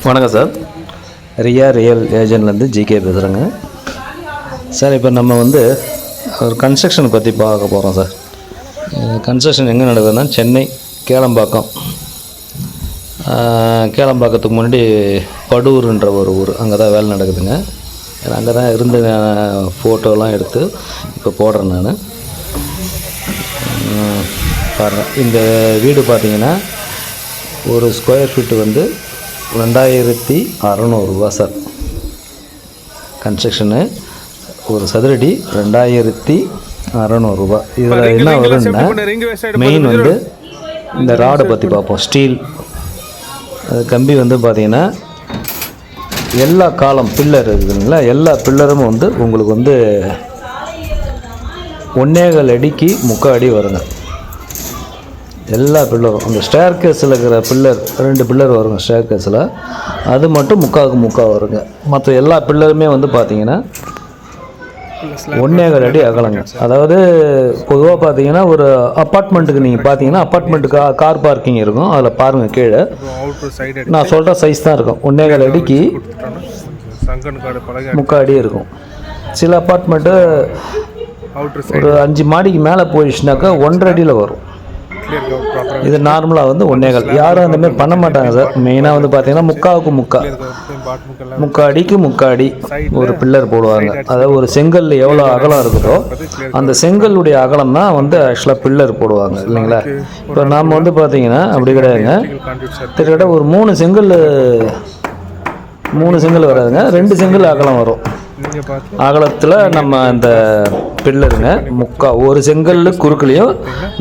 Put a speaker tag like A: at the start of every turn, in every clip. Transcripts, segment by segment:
A: வணக்கம் sir. Real ஏஜென்ட்லேருந்து GK பேசுகிறேங்க sir. இப்போ நம்ம வந்து ஒரு கன்ஸ்ட்ரக்ஷனை பற்றி பார்க்க போகிறோம் சார். கன்ஸ்ட்ரக்ஷன் எங்கே நடக்குதுன்னா சென்னை கேளம்பாக்கம். கேளம்பாக்கத்துக்கு முன்னாடி படூர்ன்ற ஒரு ஊர், அங்கே தான் வேலை நடக்குதுங்க. அங்கே தான் இருந்து ஃபோட்டோலாம் எடுத்து இப்போ போடுறேன் நான். பாருங்கள், இந்த வீடு பார்த்தீங்கன்னா ஒரு ஸ்கொயர் ஃபீட்டு வந்து 2600 ரூபா சார். கன்ஸ்ட்ரக்ஷனு ஒரு சதுரடி 2600 ரூபா. இதில் என்ன வரும்னா மெயின் வந்து இந்த ராடை பற்றி பார்ப்போம். ஸ்டீல் கம்பி வந்து பார்த்திங்கன்னா எல்லா காலம் பில்லர் இருக்குதுங்களா, எல்லா பில்லரும் வந்து உங்களுக்கு வந்து 1.25 அடிக்கு 3/4 அடி வருங்க. எல்லா பில்லரும் அந்த ஸ்டேர் கேஸில் இருக்கிற பில்லர் 2 பில்லர் வருங்க ஸ்டேர் கேஸில், அது மட்டும் 3/4 வருங்க. மற்ற எல்லா பில்லருமே வந்து பார்த்திங்கன்னா 1.25 அடி அகலங்க. அதாவது பொதுவாக பார்த்தீங்கன்னா ஒரு அப்பார்ட்மெண்ட்டுக்கு நீங்கள் பார்த்தீங்கன்னா அப்பார்ட்மெண்ட்டுக்கு கார் பார்க்கிங் இருக்கும், அதில் பாருங்கள் கீழே நான் சொல்கிற சைஸ் தான் இருக்கும். 1.25 அடிக்கு 3/4 அடி இருக்கும். சில அப்பார்ட்மெண்ட்டு ஒரு 5 மாடிக்கு மேலே போயிடுச்சுனாக்கா 1.5 அடியில் வரும். இது நார்மலாக வந்து 1.25. யாரும் அந்தமாதிரி பண்ண மாட்டாங்க சார். மெயினாக வந்து பார்த்தீங்கன்னா 3/4 அடிக்கு 3/4 அடி ஒரு பில்லர் போடுவாங்க. அதாவது ஒரு செங்கல் எவ்வளோ அகலம் இருக்குதோ அந்த செங்கலுடைய அகலம் தான் வந்து ஆக்சுவலாக பில்லர் போடுவாங்க இல்லைங்களா. இப்போ நாம் வந்து பார்த்தீங்கன்னா அப்படி கிடையாதுங்க. கிட்டத்தட்ட ஒரு 3 செங்கல் வராதுங்க, 2 செங்கல் அகலம் வரும். அகலத்தில் நம்ம அந்த பில்லருங்க ஒரு செங்கல் குறுக்கலையும்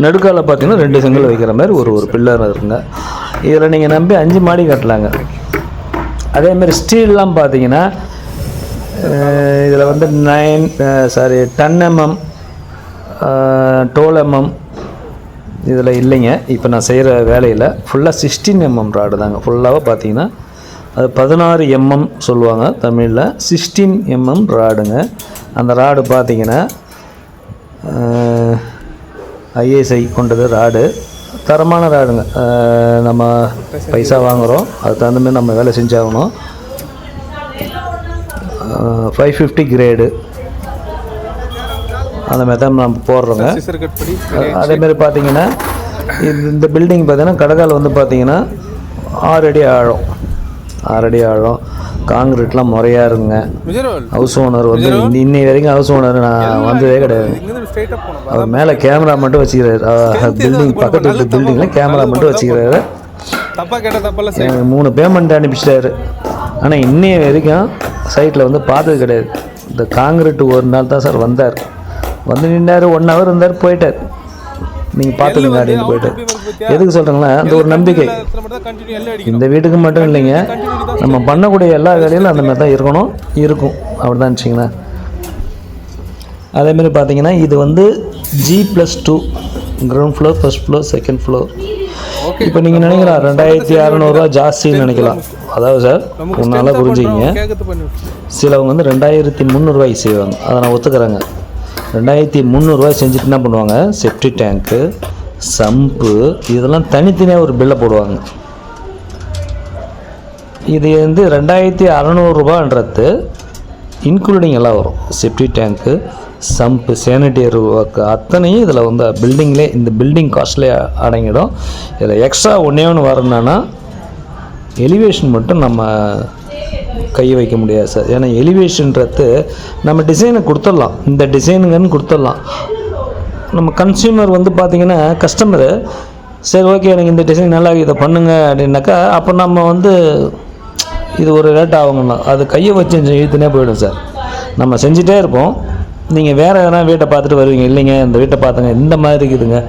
A: நடுக்கால பார்த்தீங்கன்னா 2 செங்கல் வைக்கிற மாதிரி ஒரு பில்லர் இருக்குங்க. இதில் நீங்கள் நம்பி 5 மாடி கட்டலாங்க. அதேமாதிரி ஸ்டீல்லாம் பார்த்தீங்கன்னா இதில் வந்து 10 mm 12 mm இதில் இல்லைங்க. இப்போ நான் செய்கிற வேலையில் ஃபுல்லாக 16 mm ராடு தாங்க. ஃபுல்லாக பார்த்தீங்கன்னா அது 16 mm சொல்லுவாங்க தமிழில், 16 mm ராடுங்க. அந்த ராடு பார்த்தீங்கன்னா ஐஎஸ்ஐ கொண்டது ராடு, தரமான ராடுங்க. நம்ம பைசா வாங்குகிறோம், அதுக்கு தகுந்த மாதிரி நம்ம வேலை செஞ்சாகணும். 550 கிரேடு அந்த மாதிரி தான் நம்ம போடுறோங்க. அதேமாதிரி பார்த்தீங்கன்னா இந்த பில்டிங் பார்த்தீங்கன்னா கடகால் வந்து பார்த்தீங்கன்னா 6 அடி ஆழம். 6 அடி ஆழம். காங்கிரீட்லாம் முறையாக இருக்குங்க. ஹவுஸ் ஓனர் வந்து இன்னை வரைக்கும் ஹவுஸ் ஓனர் நான் வந்ததே கிடையாது. அவர் மேலே கேமரா மட்டும் வச்சுக்கிறாரு. பில்டிங் பக்கத்து பில்டிங்கில் கேமரா மட்டும் வச்சுக்கிறாரு. 3 பேமெண்ட் அனுப்பிச்சிட்டாரு. ஆனால் இன்னைய வரைக்கும் சைட்டில் வந்து பார்த்தது கிடையாது. இந்த காங்கிரீட் ஒரு நாள் தான் சார் வந்தார், வந்து நின்னார், 1 hour இருந்தார், போயிட்டார். நீங்கள் பார்த்துக்கங்க அப்படின்னு போயிட்டு. எதுக்கு சொல்கிறேங்களா, அந்த ஒரு நம்பிக்கை இந்த வீட்டுக்கு மட்டும் இல்லைங்க, நம்ம பண்ணக்கூடிய எல்லா வேலையிலும் அந்த மாதிரி தான் இருக்கும் அப்படி தான் வச்சிங்களா. அதேமாதிரி பார்த்தீங்கன்னா இது வந்து G+2 ground floor, first floor, second floor. இப்போ நீங்கள் நினைக்கலாம் 2600 ரூபா ஜாஸ்தின்னு நினைக்கலாம். அதாவது சார் ஒன்றால் புரிஞ்சுக்கிங்க, சிலவங்க வந்து 2300 ரூபாய்க்கு செய்வாங்க. அதை நான் ஒத்துக்கிறேங்க. 2300 ரூபாய் செஞ்சுட்டு என்ன பண்ணுவாங்க, செப்டி டேங்க்கு, சம்பு இதெல்லாம் தனித்தனியாக ஒரு பில்லை போடுவாங்க. இது வந்து 2600 ரூபான்றது இன்க்ளூடிங் எல்லாம் வரும். செப்டி டேங்க்கு, சம்பு, சேனிட்டரி ஒர்க்கு அத்தனையும் இதில் வந்து பில்டிங்லே இந்த பில்டிங் காஸ்ட்லேயே அடங்கிடும். இதில் எக்ஸ்ட்ரா ஒன்று வரணுன்னா எலிவேஷன் மட்டும் நம்ம கை வைக்க முடியாது சார். ஏன்னா எலிவேஷன்றது நம்ம டிசைனை கொடுத்துடலாம், இந்த டிசைனுங்கன்னு கொடுத்துடலாம். நம்ம கன்சியூமர் வந்து பார்த்திங்கன்னா கஸ்டமரு சரி ஓகே எனக்கு இந்த டிசைன் நல்லா இதை பண்ணுங்க அப்படின்னாக்கா அப்போ நம்ம வந்து இது ஒரு ரேட் ஆகுங்கண்ணா, அது கையை வச்சு இழுத்துனே போயிடும் சார். நம்ம செஞ்சிட்டே இருப்போம், நீங்கள் வேறு எதனா வீட்டை பார்த்துட்டு வருவீங்க, இல்லைங்க இந்த வீட்டை பார்த்துங்க இந்த மாதிரி இருக்குதுங்க.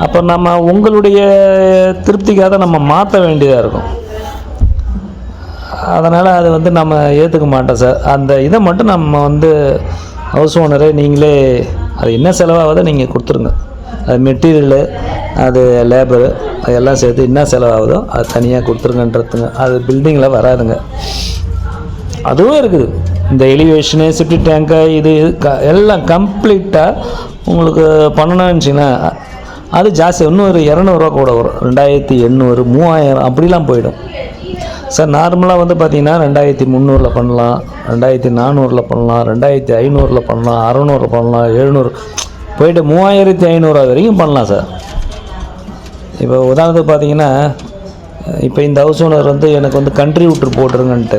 A: அப்போ நம்ம உங்களுடைய திருப்திக்காக நம்ம மாற்ற வேண்டியதாக இருக்கும். அதனால் அது வந்து நம்ம ஏற்றுக்க மாட்டோம் சார். அந்த இதை மட்டும் நம்ம வந்து ஹவுஸ் ஓனரே நீங்களே அது என்ன செலவாகுதோ நீங்கள் கொடுத்துருங்க. அது மெட்டீரியலு, அது லேபரு, அதெல்லாம் சேர்த்து என்ன செலவாகுதோ அது தனியாக கொடுத்துருங்கன்றதுங்க. அது பில்டிங்கில் வராதுங்க. அதுவும் இருக்குது. இந்த எலிவேஷனு, செப்டி டேங்க்கு, இது எல்லாம் கம்ப்ளீட்டாக உங்களுக்கு பண்ணணும்னு வச்சிங்கன்னா அது ஜாஸ்தி, இன்னும் ஒரு 200 ரூபா கூட வரும். 2800, 3000 அப்படிலாம் போயிடும். சார் நார்மலாக வந்து பார்த்தீங்கன்னா 2300 பண்ணலாம், 2400 பண்ணலாம், 2500 பண்ணலாம், 600 பண்ணலாம், 700 போயிட்டு 3500 வரைக்கும் பண்ணலாம் சார். இப்போ உதாரணத்துக்கு பார்த்தீங்கன்னா, இப்போ இந்த ஹவுஸ் ஓனர் வந்து எனக்கு வந்து கண்ட்ரிபியூட்டர் போட்டுருங்கன்ட்டு,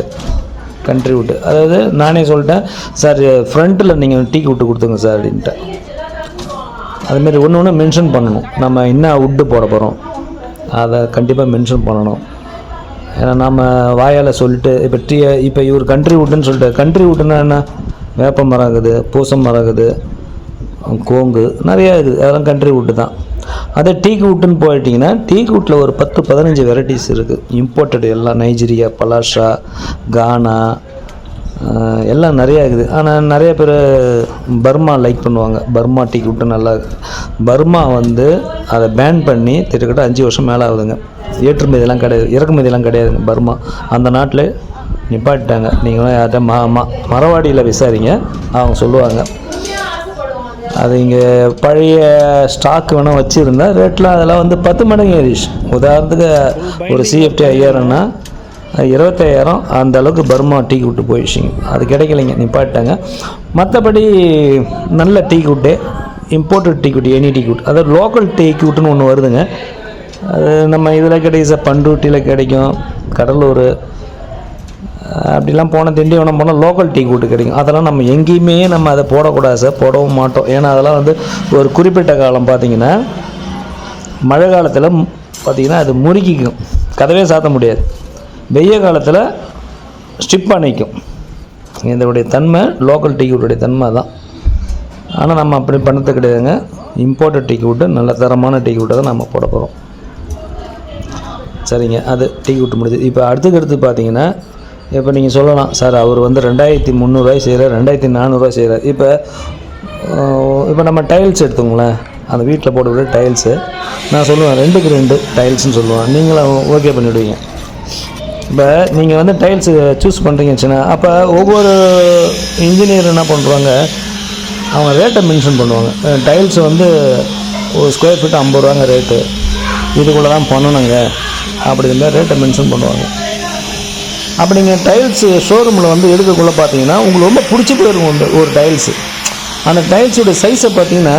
A: கண்ட்ரிபியூட்டர் அதாவது நானே சொல்லிட்டேன் சார் ஃப்ரண்ட்டில் நீங்கள் டீ விட்டு கொடுத்துங்க சார் அப்படின்ட்டு. அதுமாரி ஒன்று மென்ஷன் பண்ணணும், நம்ம என்ன வுட்டு போட போகிறோம் அதை கண்டிப்பாக மென்ஷன் பண்ணணும். ஏன்னா நம்ம வாயால் சொல்லிட்டு இப்போ இவர் கண்ட்ரிபியூட்டுன்னு சொல்லிட்டு, கண்ட்ரிபியூட்டுன்னா என்ன, வேப்ப மரம் இருக்குது, பூசம் மரம் இருக்குது, கோங்கு நிறையா இருக்குது, அதெல்லாம் கண்ட்ரிபியூட்டு தான். அதே டீக்கு வுட்டுன்னு போயிட்டிங்கன்னா டீக்கு வுட்டில் ஒரு 10-15 வெரைட்டிஸ் இருக்குது, இம்போர்ட்டடு எல்லாம், நைஜீரியா, பலாஷா, கானா எல்லாம் நிறையா இருக்குது. ஆனால் நிறைய பேர் பர்மா லைக் பண்ணுவாங்க, பர்மா டீக்கு வுட்டு நல்லா இருக்குது. பர்மா வந்து அதை பேன் பண்ணி கிட்டத்தட்ட 5 வருஷம் மேலே ஆகுதுங்க. ஏற்றுமதியெல்லாம் கிடையாது, இறக்குமதியெல்லாம் கிடையாதுங்க. பர்மா அந்த நாட்டில் நிப்பாட்டிட்டாங்க. நீங்களும் யார்கிட்ட மரவாடியில் விசாரிங்க, அவங்க சொல்லுவாங்க. அது இங்கே பழைய ஸ்டாக் வேணால் வச்சுருந்தா ரேட்லாம் அதெல்லாம் வந்து 10 மடங்கு ஏறிச்சு. உதாரணத்துக்கு ஒரு CFT 5000ன்னா 25000 அந்த அளவுக்கு பர்மா டீ குட்டு போயிடுச்சிங்க. அது கிடைக்கலைங்க, நிப்பாட்டாங்க. மற்றபடி நல்ல tea good, imported tea good, any tea good, அதாவது லோக்கல் டீ குட்டுன்னு ஒன்று வருதுங்க. அது நம்ம இதில் கிடைக்கும் சார், பண்ருட்டியில் கிடைக்கும், கடலூர் அப்படிலாம் போனால், திண்டிவனம் போனால் லோக்கல் டீ கூட்டு கிடைக்கும். அதெல்லாம் நம்ம எங்கேயுமே நம்ம அதை போடக்கூடாது சார், போடவும் மாட்டோம். ஏன்னா அதெல்லாம் வந்து ஒரு குறிப்பிட்ட காலம் பார்த்திங்கன்னா, மழை காலத்தில் பார்த்திங்கன்னா அது முறுக்கிக்கும், கதவே சாத்த முடியாது. வெய்ய காலத்தில் ஸ்டிப்பாக நிற்கும். இதனுடைய தன்மை லோக்கல் டீ கூட்டுடைய தன்மை தான். ஆனால் நம்ம அப்படி பண்ணது கிடையாதுங்க. இம்போர்ட்டட் டீ கூட்டு, நல்ல தரமான டீ கூட்டை தான் நம்ம போட போகிறோம். சரிங்க, அது டீ கூட்டு முடியுது. இப்போ அடுத்து பார்த்திங்கன்னா, இப்போ நீங்கள் சொல்லலாம் சார் அவர் வந்து 2300 செய்கிறார், 2400 செய்கிறார். இப்போ நம்ம டைல்ஸ் எடுத்துங்களேன், அந்த வீட்டில் போடக்கூடிய டைல்ஸு நான் சொல்லுவேன் 2க்கு 2 டைல்ஸ்னு சொல்லுவேன். நீங்களும் ஓகே பண்ணிவிடுவீங்க. இப்போ நீங்கள் வந்து டைல்ஸு சூஸ் பண்ணுறீங்கச்சுன்னா, அப்போ ஒவ்வொரு இன்ஜினியர் என்ன பண்ணுறாங்க, அவங்க ரேட்டை மென்ஷன் பண்ணுவாங்க. டைல்ஸ் வந்து ஒரு ஸ்கொயர் ஃபீட் 50 ரூபாங்க ரேட்டு, இதுக்குள்ளே தான் பண்ணணுங்க அப்படிங்கிற ரேட்டை மென்ஷன் பண்ணுவாங்க. அப்போ நீங்கள் டைல்ஸு ஷோரூமில் வந்து எடுக்கக்குள்ளே பார்த்தீங்கன்னா உங்களுக்கு ரொம்ப பிடிச்சி போயிருக்கும் ஒரு டைல்ஸு. அந்த டைல்ஸோட சைஸை பார்த்தீங்கன்னா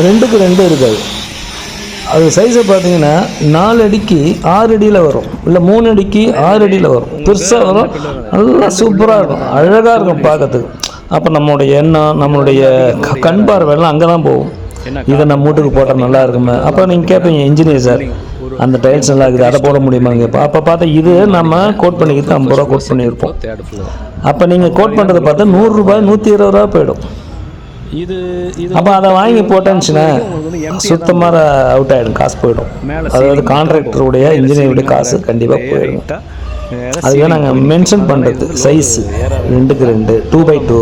A: 2க்கு 2 இருக்காது. அது சைஸை பார்த்தீங்கன்னா 4 அடிக்கு 6 அடியில் வரும், இல்லை 3 அடிக்கு 6 அடியில் வரும், பெருசாக வரும், நல்லா சூப்பராக இருக்கும், அழகாக இருக்கும் பார்க்கறதுக்கு. அப்போ நம்மளுடைய எண்ணம், நம்மளுடைய கண் பார்வையெல்லாம் அங்கே தான் போகும். இதை நம்ம வீட்டுக்கு போட்டால் நல்லா இருக்குமே. அப்போ நீங்கள் கேட்பீங்க, இன்ஜினியர் சார் அந்த டைல்ஸ் நல்லா இருக்குது, அதை போட முடியுமாங்க? அப்போ பார்த்தா இது நம்ம கோட் பண்ணிக்கிட்டு 50 ரூபா கோட் பண்ணியிருப்போம். அப்போ நீங்கள் கோட் பண்ணுறதை பார்த்தா 100 ரூபாய் 120 ரூபா போயிடும். அப்போ அதை வாங்கி போட்டேன்னுச்சுன்னா சுத்தமாக அவுட் ஆகிடும், காசு போயிடும். அதாவது கான்ட்ராக்டருடைய இன்ஜினியருடைய காசு கண்டிப்பாக போயிடும். அதுக்காக நாங்கள் மென்ஷன் பண்ணுறது சைஸு 2க்கு 2, 2x2,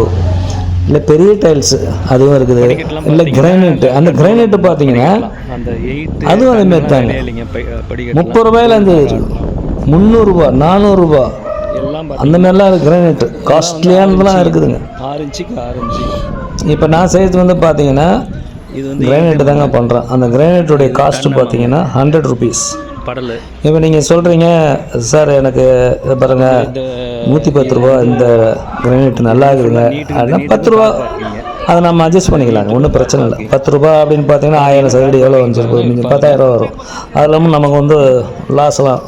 A: இல்லை பெரிய டைல்ஸு அதுவும் இருக்குது, இல்லை கிரைனைட்டு. அந்த கிரைனைட்டு பார்த்தீங்கன்னா அதுவும் அதேமாரி தாங்க, 30 ரூபாயிலேருந்து 300 ரூபா, 400 ரூபா அந்த மாதிரிலாம் இருக்குது. கிரைனைட்டு காஸ்ட்லியானதுலாம் இருக்குதுங்க. இப்போ நான் செய்கிறது வந்து பார்த்தீங்கன்னா கிரைனைட்டு தாங்க பண்ணுறேன். அந்த கிரைனைட்டுடைய காஸ்ட்டு பார்த்தீங்கன்னா 100 ருபீஸ். இப்போ நீங்கள் சொல்கிறீங்க சார் எனக்கு பாருங்கள் 110 ரூபா இந்த கிரானைட் நல்லா இருக்குதுங்க அப்படின்னா 10 ரூபா அதை நம்ம அட்ஜஸ்ட் பண்ணிக்கலாங்க, ஒன்றும் பிரச்சனை இல்லை. 10 ரூபா அப்படின்னு பார்த்தீங்கன்னா 1000 சதுரடி எவ்வளோ வந்துருக்கும், நீங்கள் 10,000 ரூபா வரும். அது இல்லாமல் நமக்கு வந்து லாஸ்லாம்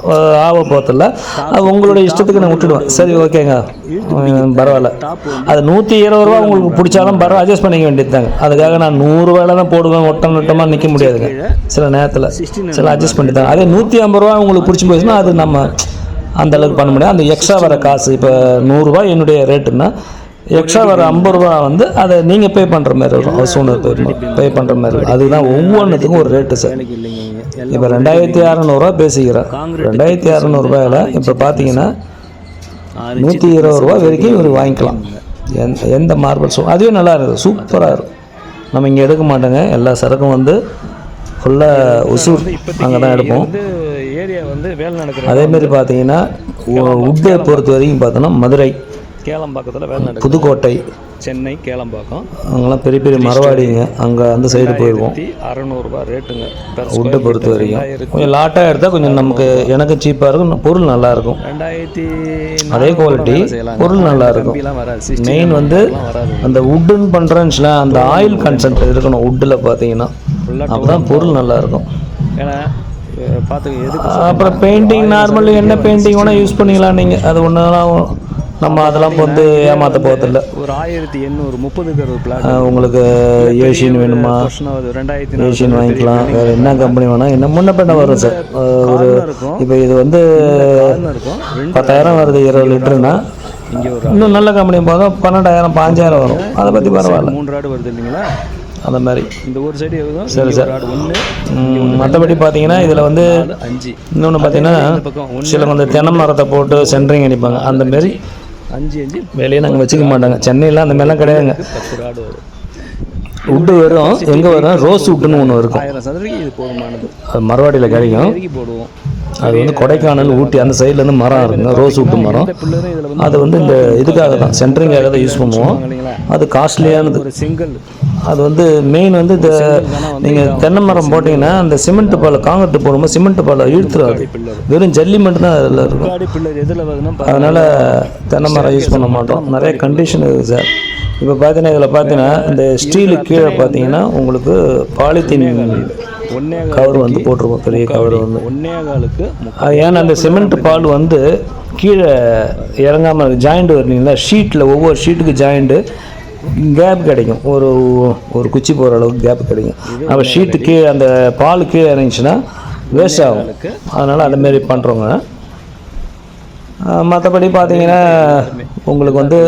A: ஆக போகிறதில்ல. அது உங்களுடைய இஷ்டத்துக்கு நான் விட்டுடுவேன். சரி ஓகேங்க பரவாயில்ல. அது 120 ரூபா உங்களுக்கு பிடிச்சாலும் பரவாயில்ல, அட்ஜஸ்ட் பண்ணிக்க வேண்டியது தாங்க. அதுக்காக நான் 100 ரூபாயில தான் போடுவேன், ஒட்டமாக நிற்க முடியாதுங்க. சில நேரத்தில் சில அட்ஜஸ்ட் பண்ணி தாங்க. அதே 150 ரூபா உங்களுக்கு பிடிச்சி போயிடுச்சுன்னா அது நம்ம அந்த அளவுக்கு பண்ண முடியாது. அந்த எக்ஸ்ட்ரா வர காசு இப்போ 100 ரூபா என்னுடைய ரேட்டுன்னா எக்ஸ்ட்ரா வர 50 ரூபா வந்து அதை நீங்கள் பே பண்ணுற மாதிரி இருக்கும், ஹவுஸ் ஓனர் பே பண்ணுற மாதிரி இருக்கும். அதுதான் ஒவ்வொன்றுத்துக்கும் ஒரு ரேட்டு சார். இப்போ 2600 ரூபா பேசிக்கிறேன். 2600 ரூபாயில் இப்போ பார்த்தீங்கன்னா 120 ரூபா வரைக்கும் இவர் வாங்கிக்கலாம். எந்த மார்பிள்ஸ் அதுவே நல்லா இருக்குது, சூப்பராக இருக்கும். நம்ம இங்கே எடுக்க மாட்டோங்க, எல்லா சரக்கும் வந்து ஃபுல்லாக ஒசூர் அங்கே தான் எடுப்போம். அதேமாரி பார்த்தீங்கன்னா உட்டை பொறுத்த வரைக்கும் பார்த்தோன்னா மதுரை, கேளம்பாக்கத்தில் வேலை நடக்குது. புதுக்கோட்டை,
B: சென்னை, கேளம்பாக்கம்,
A: அங்கெல்லாம் பெரிய பெரிய மரவாடிங்க. அங்கே அந்த சைடு போயிடுவோம்.
B: 600 ரேட்டுங்க.
A: வுட்டை பொறுத்த வரைக்கும் கொஞ்சம் லாட்டாக எடுத்தால் கொஞ்சம் நமக்கு எனக்கு சீப்பாக இருக்கும், பொருள் நல்லாயிருக்கும்.
B: 2000
A: அதே குவாலிட்டி, பொருள் நல்லாயிருக்கும். மெயின் வந்து அந்த வுட்டுன்னு பண்ணுறேன்னு அந்த ஆயில் கன்சென்ட் இருக்கணும் வுட்டில் பார்த்தீங்கன்னா, அப்போ தான் பொருள் நல்லாயிருக்கும்.
B: ஏன்னா பார்த்து
A: அப்புறம் பெயிண்டிங் நார்மல் என்ன பெயிண்டிங் வேணால் யூஸ் பண்ணிக்கலாம் நீங்கள். அது ஒன்றுலாம் நம்ம அதெல்லாம் வந்து ஏமாற்ற போகிறதில்ல.
B: ஒரு 1800 30 பிளாட்
A: உங்களுக்கு ஏஷியன் வேணுமா, ஏஷியன் வாங்கிக்கலாம். வேறு என்ன கம்பெனி வேணால் என்ன முன்ன பண்ண வரும் சார். ஒரு இப்போ இது வந்து 10,000 வருது 20 லிட்டருன்னா, இன்னும் நல்ல கம்பெனி போக 12,000 15,000 வரும். அதை பற்றி பரவாயில்ல.
B: 3 ராடு வருது இல்லைங்களா,
A: அந்த மாதிரி.
B: இந்த ஒரு சைடு எவ்வளோ?
A: சரி சார். மற்றபடி பார்த்தீங்கன்னா இதில் வந்து
B: 5.
A: இன்னொன்று பார்த்தீங்கன்னா சில கொஞ்சம் தென்னை மரத்தை போட்டு சென்ட்ரிங் அடிப்பாங்க. அந்த மாரி
B: 5
A: வெளியே நாங்கள் வச்சுக்க மாட்டாங்க. சென்னையில் அந்த மாதிரிலாம் கிடையாதுங்க.
B: 10 ராடு வரும்.
A: வுட்டு வரும். எங்கே வரும்? ரோஸ் வுட்டுன்னு ஒன்று இருக்கும்.
B: 1000 சதுரடிக்கு இது போதுமானது.
A: அது மரவாடியில் கிடைக்கும்.
B: போடுவோம்.
A: அது வந்து கொடைக்கானல், ஊட்டி அந்த சைட்லேருந்து மரம் இருக்குங்க, ரோஸ் வுட்டு மரம். அது வந்து இந்த இதுக்காக தான், சென்ட்ரிங்காக தான் யூஸ் பண்ணுவோம். அது காஸ்ட்லியானது.
B: சிங்கிள்
A: அது வந்து மெயின் வந்து இந்த நீங்கள் தென்னை மரம் போட்டிங்கன்னா அந்த சிமெண்ட் பாலை காங்கிரீட் போடும்போது சிமெண்ட் பாலை இழுத்துறாது, வெறும் ஜல்லி மட்டும் தான் அதில் இருக்கும். அதனால் தென்னை மரம் யூஸ் பண்ண மாட்டோம். நிறைய கண்டிஷன் இருக்குது சார். இப்போ பார்த்தீங்கன்னா இதில் பார்த்தீங்கன்னா இந்த ஸ்டீலு கீழே பார்த்தீங்கன்னா உங்களுக்கு பாலித்தீன் கவர் வந்து போட்டிருக்கோம், பெரிய கவர் வந்து. அது ஏன்னா அந்த சிமெண்ட் பால் வந்து கீழே இறங்காமல் ஜாயிண்ட் வருவீங்களா, ஷீட்டில் ஒவ்வொரு ஷீட்டுக்கு ஜாயிண்ட்டு கேப் கிடைக்கும், ஒரு குச்சி போகிற அளவுக்கு கேப் கிடைக்கும். அப்போ ஷீட்டு கீழே அந்த பால் கீழே இறங்கிச்சுன்னா வேஸ்ட் ஆகும். அதனால் அதுமாரி பண்ணுறோங்க. மற்றபடி பார்த்தீங்கன்னா உங்களுக்கு வந்து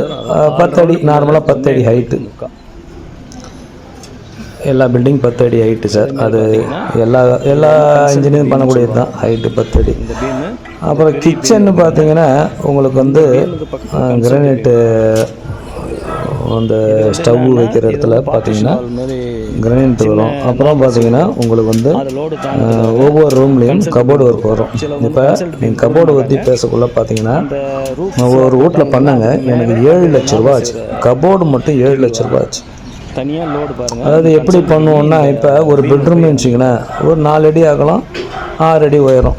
A: 10 அடி, நார்மலாக 10 அடி ஹைட்டு. எல்லா பில்டிங் 10 அடி ஹைட்டு சார். அது எல்லா இன்ஜினியரிங் பண்ணக்கூடியது தான், ஹைட்டு 10 அடி. அப்புறம் கிச்சன்னு பார்த்தீங்கன்னா உங்களுக்கு வந்து கிரானைட்டு அந்த ஸ்டவ் வைக்கிற இடத்துல பார்த்தீங்கன்னா கிரானைட் வரும். அப்புறம் பார்த்தீங்கன்னா உங்களுக்கு வந்து ஒவ்வொரு ரூம்லேயும் கபோர்டு ஒர்க் வரும். இப்போ நீங்கள் கபோர்டு பற்றி பேசக்குள்ள பார்த்தீங்கன்னா ஒரு வீட்டில் பண்ணாங்க, எனக்கு 7 லட்ச ரூபா ஆச்சு. கபோர்டு மட்டும் 7 லட்ச ரூபா ஆச்சு.
B: தனியாக லோடு பாருங்கள்.
A: அதாவது எப்படி பண்ணுவோன்னா, இப்போ ஒரு பெட்ரூம்னு வச்சிங்கன்னா ஒரு 4 அடி ஆகலாம், 6 அடி உயரம்.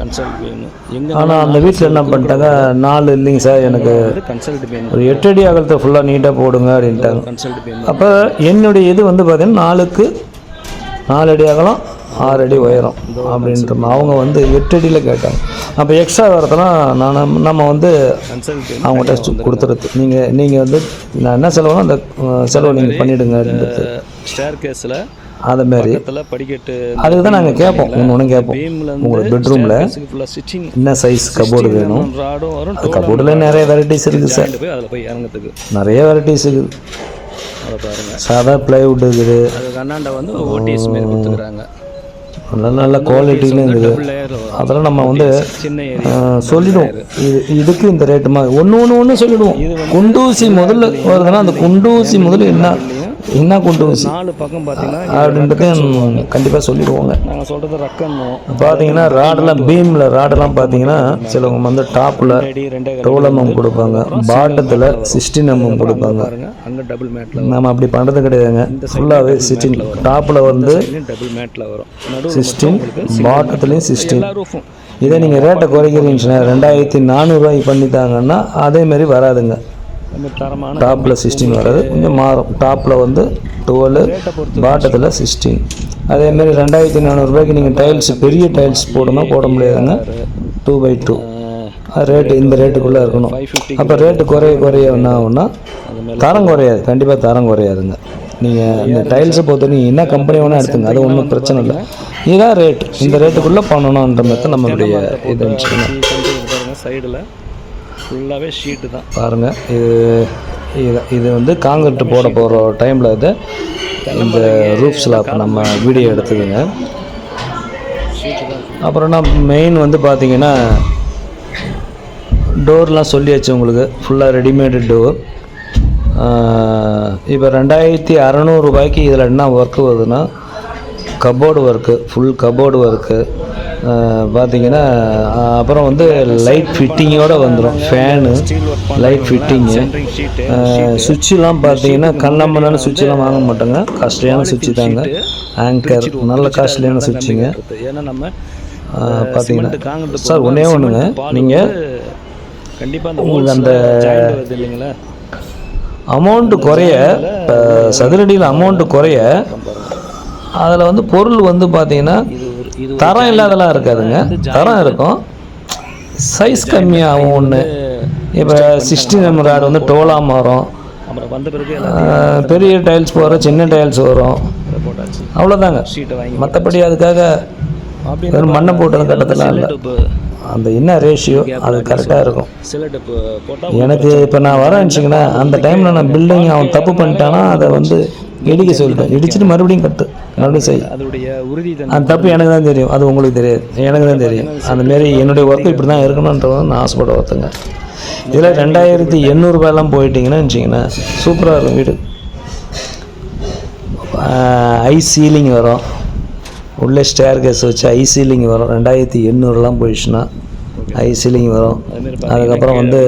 A: ஆனால் அந்த வீட்டில் என்ன பண்ணிட்டாங்க, 4 இல்லைங்க சார், எனக்கு ஒரு 8 அடி அகலத்தை ஃபுல்லாக நீட்டாக போடுங்க அப்படின்ட்டாங்க. அப்போ என்னுடைய இது வந்து பார்த்தீங்கன்னா 4க்கு 4 அடி அகலம், 6 அடி உயரம் அப்படின்ற அவங்க வந்து 8 அடியில் கேட்டாங்க. அப்போ எக்ஸ்ட்ரா வரதெல்லாம் நம்ம வந்து அவங்கள்ட்ட கொடுத்துறது. நீங்கள் வந்து நான் என்ன செலவோ அந்த செலவு நீங்கள் பண்ணிவிடுங்க.
B: ஸ்டேர் கேஸில்
A: அதுமாரி
B: படிக்கட்டு
A: அதுக்கு தான் நாங்கள் கேட்போம். ஒன்று கேட்போம், உங்களுக்கு பெட்ரூமில் என்ன சைஸ் கபோர்டு வேணும். கபோர்டில் நிறைய வெரைட்டிஸ் இருக்குது சார், நிறைய வெரைட்டிஸ் இருக்குது. சாதா பிளைவுட் இருக்குது, நல்ல குவாலிட்டியிலும் இருக்குது. அதெல்லாம் நம்ம வந்து சொல்லிடுவோம், இதுக்கு இந்த ரேட்டுமா ஒன்று சொல்லிடுவோம். குண்டூசி முதல்ல வருதுன்னா அந்த குண்டூசி முதல்ல என்ன கொண்டு ஊசி
B: 4 பக்கம் பார்த்தீங்கன்னா
A: அப்படின்றது கண்டிப்பாக சொல்லிடுவோங்க.
B: நாங்கள் சொல்கிறது ரக்கன்
A: பார்த்தீங்கன்னா ராடெல்லாம் பீமில் ராடெல்லாம் பார்த்தீங்கன்னா சிலவங்க வந்து டாப்பில் 12 mm கொடுப்பாங்க, பாட்டத்தில் 16 mm கொடுப்பாங்க.
B: அங்கே டபுள் மேட்டில்
A: நம்ம அப்படி பண்ணுறது கிடையாதுங்க. ஃபுல்லாகவே 16 டாப்பில் வந்து
B: டபுள் மேட்டில் வரும்,
A: 16 பாட்டத்துலேயும் 16. இதே நீங்கள் ரேட்டை குறைக்கிறீங்கன்னா 2,400 ரூபாய்க்கு பண்ணித்தாங்கன்னா அதேமாரி வராதுங்க. டாப்பில் 16 வராது, கொஞ்சம் மாறும். டாப்பில் வந்து 12, பாட்டத்தில் 16. அதேமாரி 2,400 ரூபாய்க்கு நீங்கள் டைல்ஸ் பெரிய டைல்ஸ் போடணும், போட முடியாதுங்க. 2x2 ரேட்டு இந்த ரேட்டுக்குள்ளே இருக்கணும். அப்போ ரேட்டு குறைய என்ன ஆகும்னா தரம் குறையாது, கண்டிப்பாக தரம் குறையாதுங்க. நீங்கள் இந்த டைல்ஸை பொறுத்த நீங்கள் என்ன கம்பெனி வேணால் எடுத்துங்க, அது ஒன்றும் பிரச்சனை இல்லை. இதுதான் ரேட், இந்த ரேட்டுக்குள்ளே பண்ணணுன்ற மாதிரி நம்மளுடைய இது
B: சைடில் ஃபுல்லாகவே ஷீட்டு தான்
A: பாருங்கள். இது வந்து காங்கிரீட் போட போகிற டைமில் இது இந்த ரூஃப் ஸ்லாப் நம்ம வீடியோ எடுத்துதுங்க. அப்புறம்னா மெயின் வந்து பார்த்தீங்கன்னா டோர்லாம் சொல்லியாச்சு உங்களுக்கு, ஃபுல்லாக ரெடிமேடு டோர். இப்போ 2,600 ரூபாய்க்கு இதில் என்ன ஒர்க்கு வருதுன்னா cupboard work, full cupboard work, பார்த்தீங்கன்னா அப்புறம் வந்து லைட் ஃபிட்டிங்கோடு வந்துடும். ஃபேனு, லைட் ஃபிட்டிங்கு, சுவிட்செலாம் பார்த்தீங்கன்னா கண்ணாமண்ணான சுவிட்செலாம் வாங்க மாட்டோங்க. காஸ்ட்லியான சுவிட்சு தாங்க. ஆங்கர் நல்ல காஸ்ட்லியான சுவிட்சுங்க.
B: ஏன்னா நம்ம
A: பார்த்தீங்கன்னா சார் ஒன்றே ஒன்றுங்க, நீங்கள்
B: கண்டிப்பாக
A: உங்களுக்கு அந்த
B: வருது இல்லைங்களா,
A: அமௌண்ட்டு குறைய, சதுரடியில் அமௌண்ட்டு குறைய, அதில் வந்து பொருள் வந்து பார்த்தீங்கன்னா தரம் இல்லாதெல்லாம் இருக்காதுங்க. தரம் இருக்கும், சைஸ் கம்மியாகும். ஒன்று இப்போ 16mm ராடு வந்து டோலாக மாறும்.
B: அப்புறம் வந்த பிறகு
A: பெரிய டைல்ஸ் போகிற சின்ன டைல்ஸ் வரும்,
B: போட்டாச்சு.
A: அவ்வளோதாங்க.
B: ஷீட்டை வாங்கி
A: மற்றபடி அதுக்காக வெறும் மண்ணை போட்டது கட்டத்தில் இல்லை. அந்த என்ன ரேஷியோ அது கரெக்டாக இருக்கும்.
B: சிலட்டு போட்டால்
A: எனக்கு இப்போ நான் வரேன்னுச்சிங்கன்னா அந்த டைமில் நான் பில்டிங் அவன் தப்பு பண்ணிட்டானா அதை வந்து இடிக்க சொல்லிட்டேன். இடிச்சிட்டு மறுபடியும் கட்டு, மறுபடியும் செய்.
B: அதோடைய உறுதி
A: அந்த தப்பு எனக்கு தான் தெரியும், அது உங்களுக்கு தெரியாது. எனக்கு தான் தெரியும். அந்தமாரி என்னுடைய ஒர்க்கு இப்படி தான் இருக்கணுன்றத நான் ஆசைப்பட ஒருத்தங்க. இதில் 2800 போயிட்டிங்கன்னா வச்சிங்கன்னா சூப்பராக இருக்கும் வீடு. ஐ சீலிங் வரும், உள்ளே ஸ்டேர் கேஸ் வச்சு ஐ சீலிங் வரும். 2800 போயிடுச்சுன்னா ஐ சீலிங் வரும். அதுக்கப்புறம் வந்து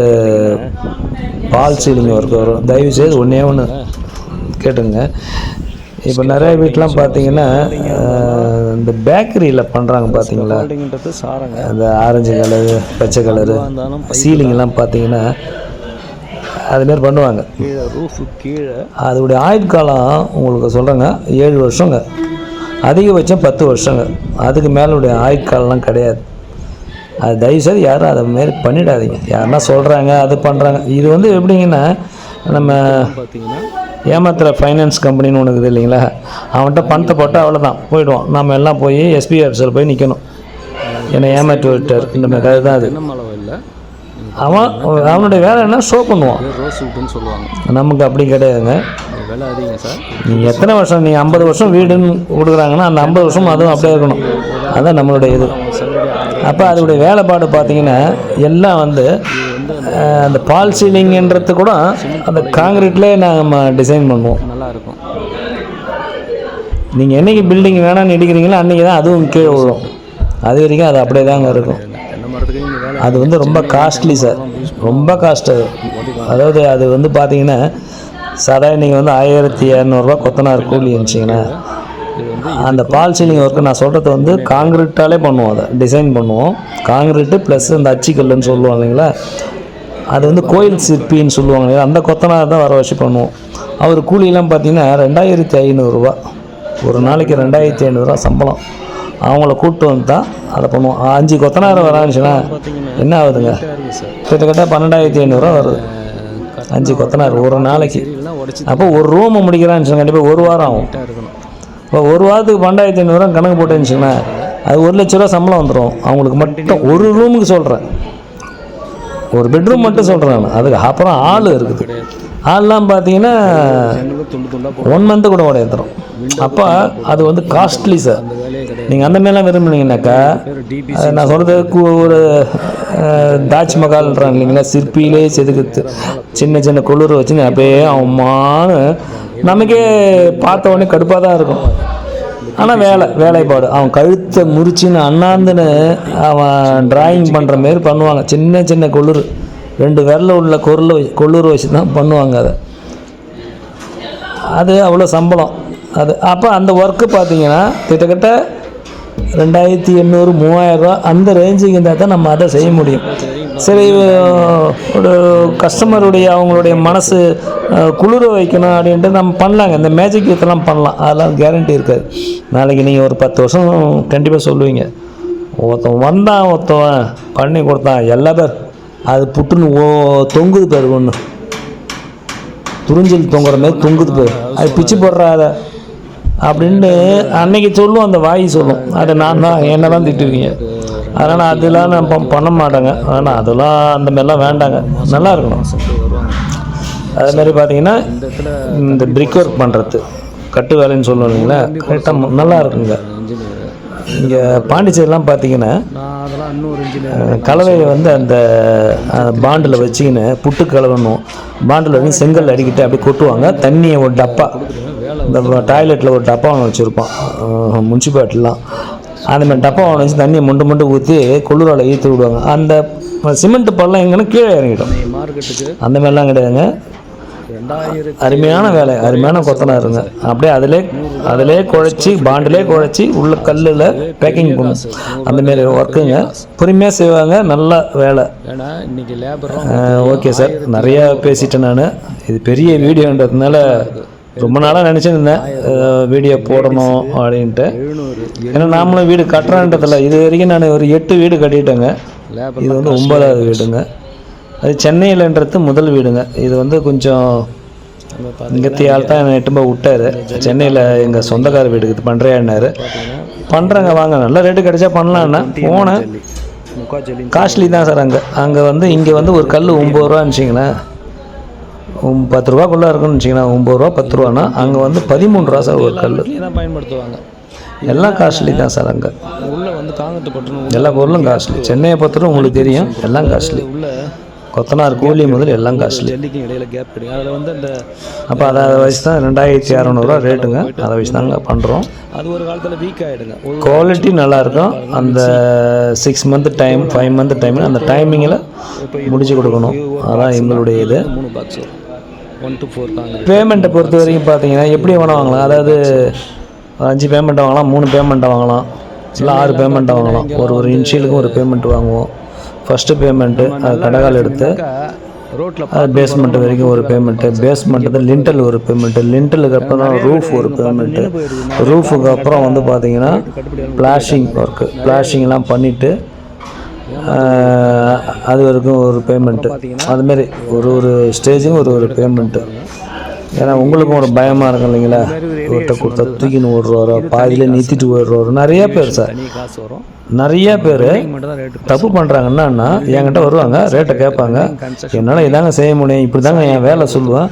A: பால் சீலிங் ஒர்க் வரும். தயவுசெய்து ஒன்றே ஒன்று கேட்டுங்க. இப்போ நிறைய வீட்டெலாம் பார்த்தீங்கன்னா இந்த பேக்கரியில் பண்ணுறாங்க பார்த்தீங்களா, அந்த ஆரஞ்சு கலரு பச்சை கலரு சீலிங்கெல்லாம் பார்த்தீங்கன்னா அதுமாரி பண்ணுவாங்க.
B: கீழே
A: அதோடைய ஆயுட்காலம் உங்களுக்கு சொல்கிறேங்க 7 வருஷங்க, அதிகபட்சம் 10 வருஷங்க. அதுக்கு மேலுடைய ஆயுட்காலம்லாம் கிடையாது. அது தயவுசெய்து யாரும் அதை மாரி பண்ணிடாதீங்க. யாருன்னா சொல்கிறாங்க அது பண்ணுறாங்க. இது வந்து எப்படிங்கன்னா நம்ம
B: பார்த்தீங்கன்னா
A: ஏமாத்துற ஃபைனான்ஸ் கம்பெனின்னு ஒன்று இருக்குது இல்லைங்களா, அவன்கிட்ட பணத்தை போட்டால் அவ்வளோதான் போயிடுவான். நம்ம எல்லாம் போய் எஸ்பி ஆஃபீஸில் போய் நிற்கணும். என்னை ஏமாற்றி விட்டார் இந்த மாதிரி கதை தான் அது.
B: இல்லை,
A: அவனுடைய வேலை என்ன, ஷோ பண்ணுவான்.
B: ரோஸ் வுட்னு சொல்லுவாங்க.
A: நமக்கு அப்படி கிடையாதுங்க.
B: விலை அதிகம் சார்.
A: நீங்கள் எத்தனை வருஷம், நீங்கள் 50 வருஷம் வீடுன்னு கொடுக்குறாங்கன்னா அந்த 50 வருஷம் அதுவும் அப்படியே இருக்கணும். அதுதான் நம்மளுடைய இது. அப்போ அதோடைய வேலைப்பாடு பார்த்தீங்கன்னா எல்லாம் வந்து அந்த பால் சீலிங்கிறது கூட அந்த காங்கிரீட்லேயே நம்ம டிசைன் பண்ணுவோம்.
B: நல்லாயிருக்கும்.
A: நீங்கள் என்றைக்கு பில்டிங் வேணான்னு இடிக்கிறீங்களோ அன்றைக்கி தான் அதுவும் கீழே விழும். அது வரைக்கும் அது அப்படியே தாங்க இருக்கும். அது வந்து ரொம்ப காஸ்ட்லி சார், ரொம்ப காஸ்ட். அதாவது அது வந்து பார்த்தீங்கன்னா சாதாரண நீங்கள் வந்து 1200 கொத்தனார் கூலி இருந்துச்சிங்கன்னா அந்த பால் சீலிங் ஒர்க்கு நான் சொல்கிறது வந்து காங்கிரீட்டாலே பண்ணுவோம். அதை டிசைன் பண்ணுவோம். காங்கிரீட்டு ப்ளஸ் அந்த அச்சிக்கல்லுன்னு சொல்லுவோம் இல்லைங்களா, அது வந்து கோயில் சிற்பின்னு சொல்லுவாங்க இல்லையா, அந்த கொத்தனார் தான் வர வச்சு பண்ணுவோம். அவர் கூலியெல்லாம் பார்த்தீங்கன்னா 2500 ஒரு நாளைக்கு 2500 சம்பளம். அவங்கள கூப்பிட்டு வந்து தான் அதை பண்ணுவோம். 5 கொத்தனார் வராச்சுன்னா என்ன ஆகுதுங்க, கிட்டத்தட்ட 12500 வருது 5 கொத்தனார் ஒரு நாளைக்கு. அப்போ ஒரு ரூமை முடிக்கிறான்னு கண்டிப்பாக 1 வாரம் ஆகும். இப்போ 1 வாரத்துக்கு 12500 கணக்கு போட்டுருந்துச்சுன்னா அது 1 லட்ச ரூபா சம்பளம் வந்துடும் அவங்களுக்கு மட்டும். ஒரு ரூமுக்கு சொல்கிறேன், ஒரு பெட்ரூம் மட்டும் சொல்கிறேன் நான். அதுக்கு அப்புறம் ஆள் இருக்குது. ஆள்லாம் பார்த்தீங்கன்னா 1 மந்த்து கூட உடையத்துறோம். அப்போ அது வந்து காஸ்ட்லி சார். நீங்கள் அந்த மாதிரிலாம் விரும்புனீங்கன்னாக்கா நான் சொல்கிறது ஒரு தாஜ்மஹால்ன்றாங்க இல்லைங்களா, சிற்பியிலே செதுக்குது சின்ன சின்ன குளிர் வச்சு அப்படியே அவமானு நமக்கே பார்த்த உடனே கடுப்பாக தான் இருக்கும். ஆனால் வேலைப்பாடு அவன் கழுத்தை முறிச்சின்னு அண்ணாந்துன்னு அவன் டிராயிங் பண்ணுற மாரி பண்ணுவாங்க. சின்ன சின்ன கொளுர் 2 விரல உள்ள கொள்ளூர் வச்சு தான் பண்ணுவாங்க. அது அவ்வளோ சம்பளம் அது. அப்போ அந்த ஒர்க்கு பார்த்தீங்கன்னா கிட்டத்தட்ட 2800 3000 அந்த ரேஞ்சுக்கு இருந்தால் தான் நம்ம அதை செய்ய முடியும். சரி, ஒரு கஸ்டமருடைய அவங்களுடைய மனசு குளிர வைக்கணும் அப்படின்ட்டு நம்ம பண்ணலாங்க. இந்த மேஜிக் வித்தெல்லாம் பண்ணலாம், அதெல்லாம் கேரண்டி இருக்காது. நாளைக்கு நீங்கள் ஒரு 10 வருஷம் கண்டிப்பாக சொல்லுவீங்க, ஒருத்தவன் பண்ணி கொடுத்தான் எல்லா பேர் அது புட்டுன்னு தொங்குது பேர், ஒன்று துறிஞ்சல் தொங்குற மாதிரி தொங்குது பேர், அது பிச்சு போடுறாத அப்படின்ட்டு அன்னைக்கு சொல்லுவோம், அந்த வாய் சொல்லும். அதை நான் தான் என்ன தான் திட்டுவீங்க. அதனால் அதெல்லாம் நான் பண்ண மாட்டேங்க. ஆனால் அதெல்லாம் அந்த மாதிரிலாம் வேண்டாங்க, நல்லா இருக்கணும். அதுமாரி பார்த்தீங்கன்னா இந்த பிரிக் ஒர்க் பண்ணுறது கட்டு வேலைன்னு சொல்லுவோம் இல்லைங்களா, கரெக்டாக நல்லா இருக்குங்க. இங்கே பாண்டிச்சேரிலாம் பார்த்தீங்கன்னா கலவையை வந்து அந்த பாண்டில் வச்சுக்கின்னு புட்டு கலவணும், பாண்டில் வந்து செங்கல் அடிக்கிட்டு அப்படி கொட்டுவாங்க. தண்ணியை ஒரு டப்பா, இந்த டாய்லெட்டில் ஒரு டப்பா ஒன்று வச்சுருப்பான் முனிசிபாலிட்டிலாம், அந்த மாதிரி டப்பா வச்சு தண்ணியை மொண்டு ஊற்றி குளிரால் ஈர்த்து விடுவாங்க. அந்த சிமெண்ட் பள்ளம் எங்கன்னா கீழே இறங்கிடும்.
B: மார்க்கெட்டுக்கு
A: அந்த மாதிரிலாம் கிடையாதுங்க.
B: 2000
A: அருமையான வேலை, அருமையான கொத்தனாருங்க. அப்படியே அதிலே குழைச்சி பாண்டிலே குழைச்சி உள்ள கல்லில் பேக்கிங் பண்ணும். அந்தமாரி ஒர்க்குங்க. பொறுமையாக செய்வாங்க. நல்ல வேலை.
B: ஏன்னா இன்னைக்கு லேபர்
A: ஓகே சார், நிறையா பேசிட்டேன் நான். இது பெரிய வீடியோன்றதுனால ரொம்ப நாளாக நினச்சிருந்தேன் வீடியோ போடணும் அப்படின்ட்டு.
B: 700
A: ஏன்னா நாமளும் வீடு கட்டுறான்றதில்ல. இது வரைக்கும் நான் ஒரு 8 வீடு கட்டிட்டேங்க.
B: லேபர்
A: இது வந்து 9வது வீடுங்க. அது சென்னையிலன்றது முதல் வீடுங்க. இது வந்து கொஞ்சம் இங்கத்தியால் தான் எட்டும்ப விட்டார். சென்னையில் எங்கள் சொந்தக்கார வீடுக்கு இது பண்ணுறேன்னாரு. பண்ணுறேங்க, வாங்க நல்ல ரேட்டு கிடைச்சா பண்ணலான்னா போனேன். காஸ்ட்லி தான் சார். அங்கே வந்து இங்கே வந்து ஒரு கல் 9 ரூபா இருந்துச்சிங்களேன், 10 ரூபாக்குள்ளே இருக்குன்னு வச்சிங்கன்னா 9 ரூபா 10 ரூபானா அங்கே வந்து 13 ரூபா சார் ஒரு கல்.
B: தான் பயன்படுத்துவாங்க.
A: எல்லாம் காஸ்ட்லி தான் சார். அங்கே
B: உள்ள வந்து காங்கிரீட் பட்டணும்
A: எல்லா பொருளும் காஸ்ட்லி. சென்னையை பொறுத்தவரை உங்களுக்கு தெரியும், எல்லாம் காஸ்ட்லி.
B: உள்ள
A: கொத்தனார் கூலி முதல் எல்லாம் காஸ்ட்லி.
B: ஜல்லிக்கும் இடையில கேப் கிடைக்கும். அதில் வந்து அந்த
A: அப்போ அதை வச்சு தான் 2600 ரேட்டுங்க. அதை வச்சு தாங்க பண்ணுறோம்.
B: அது ஒரு காலத்தில் வீக் ஆகிடுங்க.
A: குவாலிட்டி நல்லாயிருக்கும். அந்த 6 மந்த் டைம் 5 மந்த் டைம் அந்த டைமிங்கில் முடிச்சு கொடுக்கணும். அதான் எங்களுடைய இது.
B: 3 பாக்ஸ் 1 to 4 தாங்க.
A: பேமெண்ட்டை பொறுத்த வரைக்கும் பார்த்தீங்கன்னா எப்படி வேணால் வாங்கலாம். அதாவது 5 பேமெண்ட்டை வாங்கலாம், 3 பேமெண்ட்டை வாங்கலாம், இல்லை 6 பேமெண்ட்டை வாங்கலாம். ஒரு இன்ஷியலுக்கும் ஒரு பேமெண்ட் வாங்குவோம். ஃபஸ்ட்டு பேமெண்ட்டு அது கடகால் எடுத்து
B: ரோட்டில்
A: அது பேஸ்மெண்ட்டு வரைக்கும் ஒரு பேமெண்ட்டு, பேஸ்மெண்ட்டு லிண்டல் ஒரு பேமெண்ட்டு, லிண்டலுக்கு அப்புறம் ரூஃப் ஒரு பேமெண்ட்டு, ரூஃபுக்கு அப்புறம் வந்து பார்த்தீங்கன்னா பிளாஷிங் ஒர்க்கு, பிளாஷிங்லாம் பண்ணிவிட்டு அது வரைக்கும் ஒரு பேமெண்ட்டு. அதுமாரி ஒரு ஸ்டேஜுக்கும் ஒரு பேமெண்ட்டு. ஏன்னா உங்களுக்கும் ஒரு பயமாக இருக்கும் இல்லைங்களா, ஒருத்த கொடுத்தா தூக்கின்னு ஓடுறாரோ, பாதியிலே நிறுத்திட்டு ஓடுறாரோ. நிறைய பேர் சார்,
B: காசு வரும்.
A: நிறைய பேர் தப்பு பண்ணுறாங்கன்னா என்கிட்ட வருவாங்க, ரேட்டை கேட்பாங்க. என்னால் இதாங்க செய்ய முடியும், இப்படி தாங்க என் வேலை சொல்லுவேன்.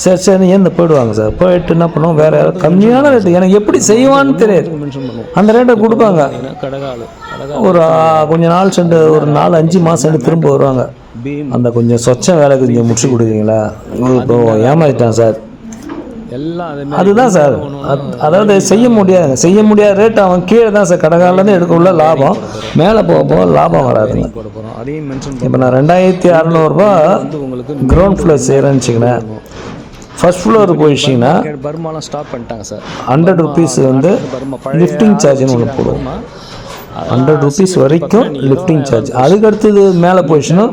A: சரி ஏன் போயிடுவாங்க சார். போயிட்டு என்ன பண்ணுவோம், வேறு யாராவது கம்மியான ரேட்டு எனக்கு எப்படி செய்வான்னு தெரியாது, அந்த ரேட்டை கொடுப்பாங்க. ஒரு கொஞ்ச நாள் சென்று ஒரு 4-5 மாதம் சென்று திரும்ப வருவாங்க. அந்த கொஞ்சம் சொச்ச வேலை கொஞ்சம் முடிச்சு கொடுக்குறீங்களா, இப்போ ஏமாறிட்டான் சார். அதுதான் சார். அதாவது செய்ய முடியாத ரேட்டு அவன் கீழே தான் சார். கடைக்காலேருந்து எடுக்க உள்ள லாபம், மேலே போக லாபம் வராதுங்க. இப்போ நான் 2600 கிரவுண்ட் ஃப்ளோர் செய்கிறேன்னு வச்சுக்கிறேன். ஃபர்ஸ்ட் ஃப்ளோர் போயிடுச்சிங்கன்னா
B: பர்மாலாம் ஸ்டாப் பண்ணிட்டாங்க சார்.
A: 100 ருபீஸ் வந்து லிஃப்டிங் சார்ஜ்னு ஒன்று போடுவோம். 100 ருபீஸ் வரைக்கும் லிஃப்டிங் சார்ஜ். அதுக்கு அடுத்தது மேலே போயிடுச்சுன்னா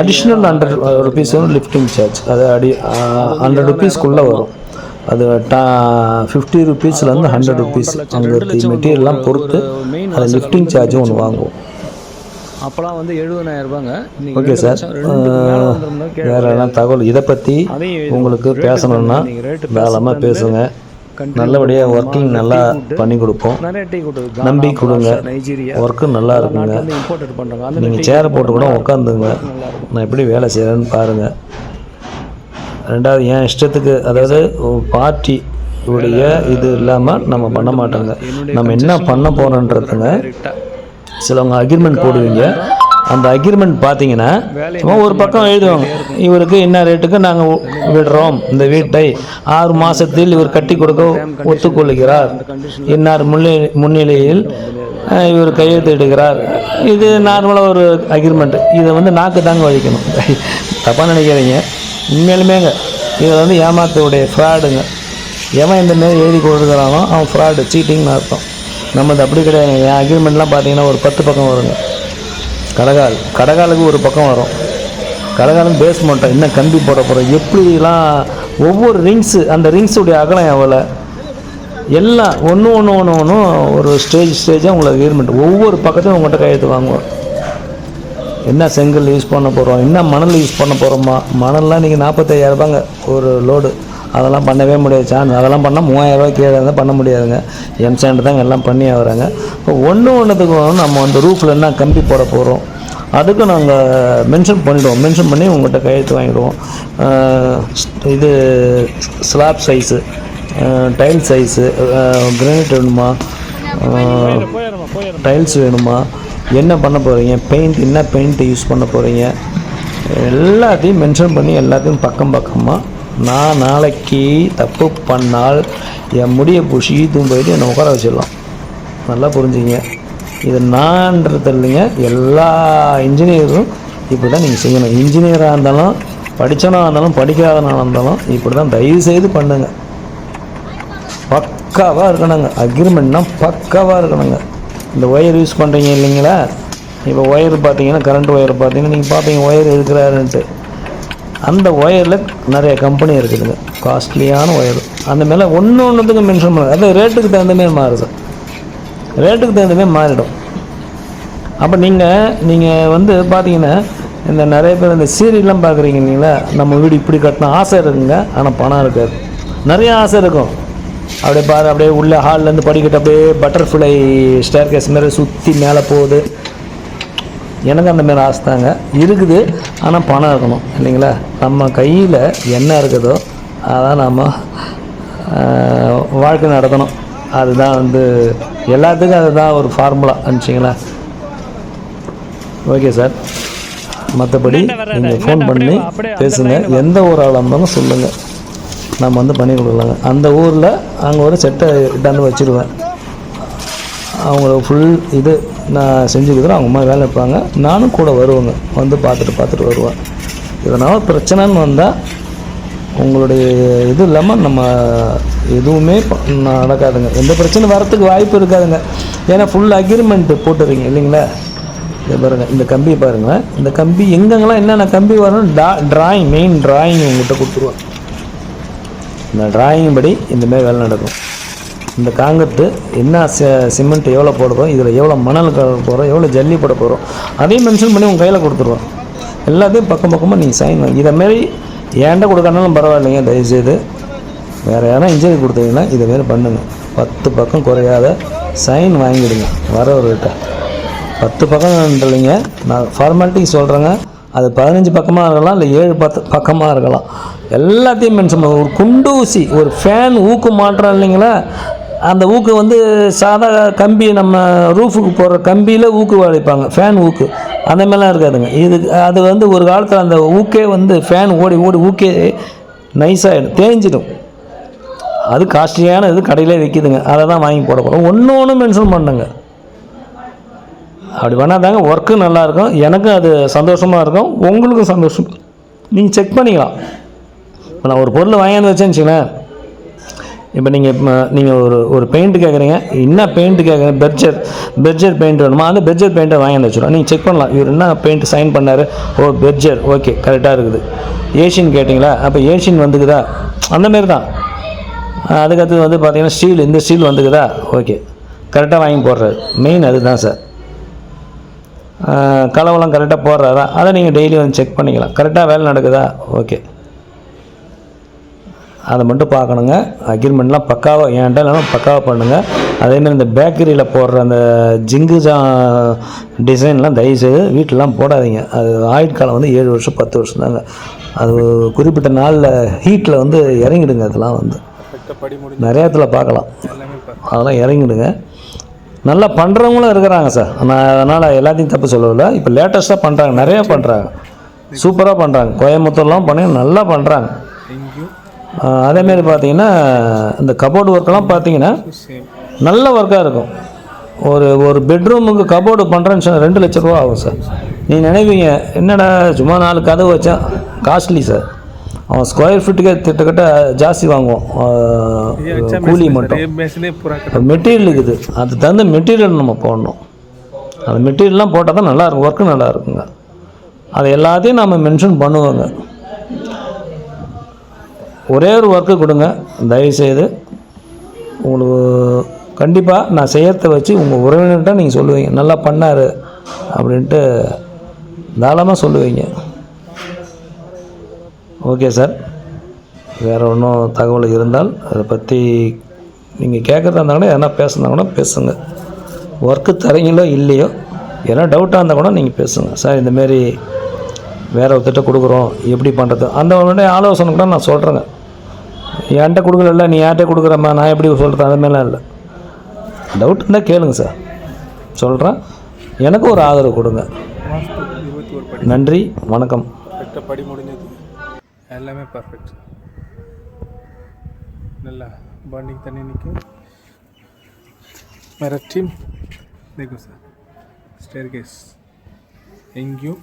A: அடிஷ்னல் 100 ருபீஸ் வந்து லிஃப்டிங் சார்ஜ். அது 100 ருபீஸ்க்குள்ளே வரும். அது 50 ருபீஸ்லேருந்து 100 ருபீஸ் அங்கே இருக்க மெட்டீரியல்லாம் பொறுத்து அது லிஃப்டிங் சார்ஜும் ஒன்று வாங்குவோம்.
B: அப்போலாம் வந்து 70,000 ரூபாங்க.
A: Okay sir. வேறு என்ன தகவல் இதை பற்றி உங்களுக்கு பேசணுன்னா வேளாமல் பேசுங்க. நல்லபடியாக ஒர்க்கிங் நல்லா பண்ணி கொடுப்போம். நம்பி கொடுங்க, ஒர்க்கு நல்லா இருக்குங்க. நீங்கள் சேரை போட்டு கூட உட்காந்துங்க, நான் எப்படி வேலை செய்கிறேன்னு பாருங்கள். ரெண்டாவது என் இஷ்டத்துக்கு, அதாவது பார்ட்டி உடைய இது இல்லாமல் நம்ம பண்ண மாட்டோங்க. நம்ம என்ன பண்ண போகிறோன்றதுங்க. சிலவங்க அக்ரிமெண்ட் போடுவீங்க, அந்த அக்ரிமெண்ட் பார்த்தீங்கன்னா சும்மா ஒரு பக்கம் எழுதுவாங்க, இவருக்கு என்ன ரேட்டுக்கு நாங்கள் விடுறோம் இந்த வீட்டை, 6 மாதத்தில் இவர் கட்டி கொடுக்க ஒத்துக்கொள்கிறார், இன்னார் முன்னிலையில் இவர் கையெழுத்திடுகிறார். இது நார்மலாக ஒரு அக்ரிமெண்ட். இதை வந்து நாக்கு தாங்க வலிக்கணும். தப்பாக நினைக்கிறீங்க, உண்மையிலுமேங்க இதை வந்து ஏமாத்தவுடைய ஃப்ராடுங்க. எவன் இந்த மாரி எழுதி கொடுக்குறானோ அவன் ஃப்ராடு, சீட்டிங்னு அர்த்தம். நம்மது அப்படி கிடையாது. என் அக்ரிமெண்ட்லாம் பார்த்தீங்கன்னா ஒரு 10 பக்கம் வருங்க. கடகாலுக்கு ஒரு பக்கம் வரும். கடகாலுக்கு பேஸ்மெண்ட்டை இன்னும் கம்பி போட போகிறோம், எப்படிலாம் ஒவ்வொரு ரிங்ஸு, அந்த ரிங்ஸுடைய அகலம் எவ்வளோ, எல்லாம் ஒன்று ஒரு ஸ்டேஜாக உங்களுக்கு அக்ரிமெண்ட். ஒவ்வொரு பக்கத்தையும் உங்கள்கிட்ட கையெழுத்து வாங்குவோம். என்ன செங்கல் யூஸ் பண்ண போகிறோம், என்ன மணல் யூஸ் பண்ண போகிறோமா. மணல்லாம் நீங்கள் 45,000 ரூபாங்க ஒரு லோடு. அதெல்லாம் பண்ணவே முடியாது சான்ஸ். அதெல்லாம் பண்ணால் 3000 ரூபாய் கீழே தான் பண்ண முடியாதுங்க. எம்சாண்ட் தாங்க எல்லாம் பண்ணி ஆகிறாங்க. இப்போ ஒன்றுத்துக்கும் நம்ம வந்து ரூஃபில் என்ன கம்பி போட போகிறோம் அதுக்கும் நாங்கள் மென்ஷன் பண்ணிவிடுவோம். மென்ஷன் பண்ணி உங்கள்கிட்ட கையெழுத்து வாங்கிடுவோம். இது slab size, tile size, granite வேணுமா, டைல்ஸ் வேணுமா, என்ன பண்ண போகிறீங்க, பெயிண்ட் என்ன பெயிண்ட் யூஸ் பண்ண போகிறீங்க, எல்லாத்தையும் மென்ஷன் பண்ணி எல்லாத்தையும் பக்கமாக. நான் நாளைக்கு தப்பு பண்ணால் என் முடியை பூசி ஈத்தும் போயிட்டு என்னை உட்கார வச்சிடலாம். நல்லா புரிஞ்சுங்க. இது நான்றது இல்லைங்க, எல்லா இன்ஜினியரும் இப்படி தான் நீங்கள் செய்யணும். இன்ஜினியராக இருந்தாலும், படித்தவனாக இருந்தாலும், படிக்காதவனாக இருந்தாலும் இப்படி தான் தயவுசெய்து பண்ணுங்க. பக்காவாக இருக்கணுங்க. அக்ரிமெண்ட்னா பக்காவாக இருக்கணுங்க. இந்த ஒயர் யூஸ் பண்ணுறீங்க இல்லைங்களா, இப்போ ஒயர் பார்த்தீங்கன்னா, கரண்ட் ஒயர் பார்த்தீங்கன்னா நீங்கள் பார்ப்பீங்க ஒயர் இருக்கிறாருன்ட்டு. அந்த ஒயரில் நிறைய கம்பெனி இருக்குதுங்க, காஸ்ட்லியான ஒயர். அந்த மேலே ஒன்றுத்துக்கு மென்ஷன் பண்ணுறது, அது ரேட்டுக்கு தகுந்த மாதிரி மாறுது, ரேட்டுக்கு தகுந்த மாதிரி மாறிடும். அப்போ நீங்கள் வந்து பார்த்தீங்கன்னா, இந்த நிறைய பேர் இந்த சீரியல்லாம் பார்க்குறீங்க இல்லைங்களா, நம்ம வீடு இப்படி கட்டினா ஆசை இருக்குங்க, ஆனால் பணம் இருக்காது. நிறைய ஆசை இருக்கும். அப்படியே பாரு, அப்படியே உள்ள ஹால்லேருந்து படிக்கட்டு அப்படியே பட்டர்ஃப்ளை ஸ்டேர் கேஸ் மாரி சுற்றி மேலே போகுது. எனக்கு அந்த மாரி ஆசை தாங்க இருக்குது, ஆனால் பணம் இருக்கணும் இல்லைங்களா. நம்ம கையில் என்ன இருக்குதோ அதான் நம்ம வாழ்க்கை நடத்தணும். அதுதான் வந்து எல்லாத்துக்கும் அதுதான் ஒரு ஃபார்முலா அனுப்பிச்சிங்களா. ஓகே சார், மற்றபடி நீங்கள் ஃபோன் பண்ணி பேசுங்க, எந்த ஊர் ஆளாக இருந்தாலும் சொல்லுங்கள், நம்ம வந்து பண்ணி கொடுக்கலாங்க. அந்த ஊரில் அங்கே ஒரு செட்டை இட்டாந்து வச்சுருவேன், அவங்கள ஃபுல் இது நான் செஞ்சு கொடுக்குறேன். அவங்க அம்மா வேலை இருப்பாங்க, நானும் கூட வருவேங்க, வந்து பார்த்துட்டு வருவேன். இதனால் பிரச்சனைன்னு வந்தால் உங்களுடைய இது இல்லாமல் நம்ம எதுவுமே நடக்காதுங்க. எந்த பிரச்சனை வரத்துக்கு வாய்ப்பு இருக்காதுங்க. ஏன்னா ஃபுல் அக்ரிமெண்ட்டு போட்டுறீங்க இல்லைங்களா. இதை பாருங்கள், இந்த கம்பியை பாருங்கள், இந்த கம்பி எங்கெங்கெல்லாம் என்னென்ன கம்பி வரணும் ட்ராயிங், மெயின் ட்ராயிங் உங்கள்கிட்ட கொடுத்துருவேன். இந்த ட்ராயிங் படி இந்தமாரி வேலை நடக்கும். இந்த காங்கிரட்டு என்ன சிமெண்ட் எவ்வளோ போடுறோம், இதில் எவ்வளோ மணல் போடுறோம், எவ்வளோ ஜல்லி போட போகிறோம், அதையும் மென்ஷன் பண்ணி உங்கள் கையில் கொடுத்துருவோம். எல்லாத்தையும் பக்கமாக நீங்கள் சைன் வாங்கி இதேமாரி ஏன்டா கொடுக்கறனாலும் பரவாயில்லைங்க. தயவுசெய்து வேறு யாரா இன்ஜினியர் கொடுத்தீங்கன்னா இதேமாரி பண்ணுங்கள். 10 பக்கம் குறையாத சைன் வாங்கிடுங்க வரவர்கிட்ட. 10 பக்கம் இல்லைங்க, நான் ஃபார்மாலிட்டி சொல்கிறேங்க. அது 15 பக்கமாக இருக்கலாம், இல்லை 7-10 பக்கமாக இருக்கலாம். எல்லாத்தையும் மென்ஷன் பண்ணுவோம். ஒரு குண்டூசி, ஒரு ஃபேன் ஊக்கு மாற்றம் இல்லைங்களா, அந்த ஊக்கு வந்து சாதா கம்பி, நம்ம ரூஃபுக்கு போடுற கம்பியில் ஊக்கு வளைப்பாங்க, ஃபேன் ஊக்கு, அந்த மாதிரிலாம் இருக்காதுங்க. இது அது வந்து ஒரு காலத்தில் அந்த ஊக்கே வந்து ஃபேன் ஓடி ஊக்கே நைஸாகிடும், தேஞ்சிடும். அது காஸ்ட்லியான இது கடையிலே விற்கிதுங்க, அதை தான் வாங்கி போட போகிறோம். ஒன்று மென்ஷன் பண்ணுங்க. அப்படி பண்ணால் தாங்க ஒர்க்கு நல்லாயிருக்கும், எனக்கும் அது சந்தோஷமாக இருக்கும், உங்களுக்கும் சந்தோஷம். நீங்கள் செக் பண்ணிக்கலாம். இப்போ நான் ஒரு பொருள் வாங்கியாந்து வச்சேன்னு வச்சுங்களேன், இப்போ நீங்கள் ஒரு பெயிண்ட்டு கேட்குறீங்க, என்ன பெயிண்ட்டு கேட்குறீங்க, பெர்ஜர் பெயிண்ட் வேணுமா, அந்த பெர்ஜர் பெயிண்ட்டை வாங்கியாந்து வச்சுருவோம். நீங்கள் செக் பண்ணலாம், இவர் என்ன பெயிண்ட் சைன் பண்ணார், ஓ பெர்ஜர், ஓகே கரெக்டாக இருக்குது. ஏஷியன் கேட்டிங்களா, அப்போ ஏஷியன் வந்துக்குதா, அந்தமாரி தான். அதுக்கடுத்து வந்து பார்த்தீங்கன்னா ஸ்டீல், இந்த ஸ்டீல் வந்துக்குதா, ஓகே கரெக்டாக வாங்கி போடுறாரு. மெயின் அதுதான் சார். கலவெல்லாம் கரெக்டாக போடுறாரா, அதை நீங்கள் டெய்லி வந்து செக் பண்ணிக்கலாம். கரெக்டாக வேலை நடக்குதா, ஓகே அதை மட்டும் பார்க்கணுங்க. அக்ரிமெண்ட்லாம் பக்காவாக ஏன்டா இல்லைனா பக்காவாக பண்ணுங்கள். அதேமாதிரி இந்த பேக்கரியில் போடுற அந்த ஜிங்கு டிசைன்லாம் தயவுசெய்து வீட்டிலலாம் போடாதீங்க. அது ஆயுட்காலம் வந்து 7 வருஷம் 10 வருஷம் தாங்க. அது குறிப்பிட்ட நாளில் ஹீட்டில் வந்து இறங்கிடுங்க. அதெல்லாம் வந்து நிறைய இடத்துல பார்க்கலாம், அதெல்லாம் இறங்கிடுங்க. நல்லா பண்ணுறவங்களும் இருக்கிறாங்க சார், நான் அதனால் எல்லாத்தையும் தப்பு சொல்லவில்லை. இப்போ லேட்டஸ்ட்டாக பண்ணுறாங்க, நிறையா பண்ணுறாங்க, சூப்பராக பண்ணுறாங்க. கோயம்புத்தூர்லாம் பண்ணி நல்லா பண்ணுறாங்க. அதேமாரி பார்த்தீங்கன்னா இந்த கபோர்டு ஒர்க்கெல்லாம் பார்த்தீங்கன்னா நல்ல ஒர்க்காக இருக்கும். ஒரு பெட்ரூமுக்கு கபோர்டு பண்ணுறேன்னு சொன்னால் 2 லட்ச ரூபா ஆகும் சார். நீங்கள் நினைப்பீங்க என்னடா சும்மா 4 கதவு வச்சா, காஸ்ட்லி சார். அவன் ஸ்கொயர் ஃபீட்டுக்கே கிட்டத்தட்ட ஜாஸ்தி வாங்குவோம் கூலி மட்டும். மெட்டீரியல் இருக்குது, அது தகுந்த மெட்டீரியல் நம்ம போடணும். அந்த மெட்டீரியல்லாம் போட்டால் தான் நல்லாயிருக்கும், ஒர்க்கு நல்லா இருக்குங்க. அது எல்லாத்தையும் நம்ம மென்ஷன் பண்ணுவோங்க. ஒரே ஒரு ஒர்க்கு கொடுங்க தயவுசெய்து. உங்களுக்கு கண்டிப்பாக நான் செய்யறதை வச்சு உங்கள் உறவினர்கிட்ட நீங்கள் சொல்லுவீங்க, நல்லா பண்ணார் அப்படின்ட்டு தாராளமாக சொல்லுவீங்க. ஓகே சார், வேறு ஒன்றும் தகவல் இருந்தால் அதை பற்றி நீங்கள் கேட்குறதா இருந்தால் கூட எதனா பேசுனா கூட பேசுங்க. ஒர்க்கு தரீங்களோ இல்லையோ, ஏன்னா டவுட்டாக இருந்தால் கூட நீங்கள் பேசுங்க. சார் இந்தமாரி வேறு ஒருத்திட்ட கொடுக்குறோம், எப்படி பண்ணுறது, அந்த உடனே ஆலோசனை கூட நான் சொல்கிறேங்க. என்கிட்ட கொடுக்கல, நீ யார்கிட்ட கொடுக்குறம்மா, நான் எப்படி சொல்கிறேன், அதுமாரிலாம் இல்லை. டவுட் இருந்தால் கேளுங்க சார், சொல்கிறேன். எனக்கு ஒரு ஆதரவு கொடுங்க. நன்றி, வணக்கம்.
C: படி முடிஞ்சது, எல்லாமே பர்ஃபெக்ட். நல்லா बाउंडिंग तने निके मेरा टीम देखो सर. ஸ்டேர்கேஸ் எங்கேயும்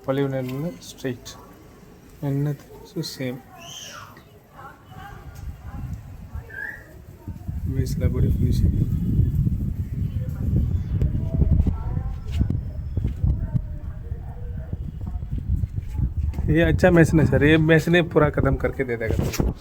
C: வளைவு நேர்ல ஸ்ட்ரெயிட் என்னது ஸோ சேம் பேஸில் बड़ी फिनिशिंग ये अच्छा मैसन है सर ये मैसन पूरा ख़त्म करके दे देगा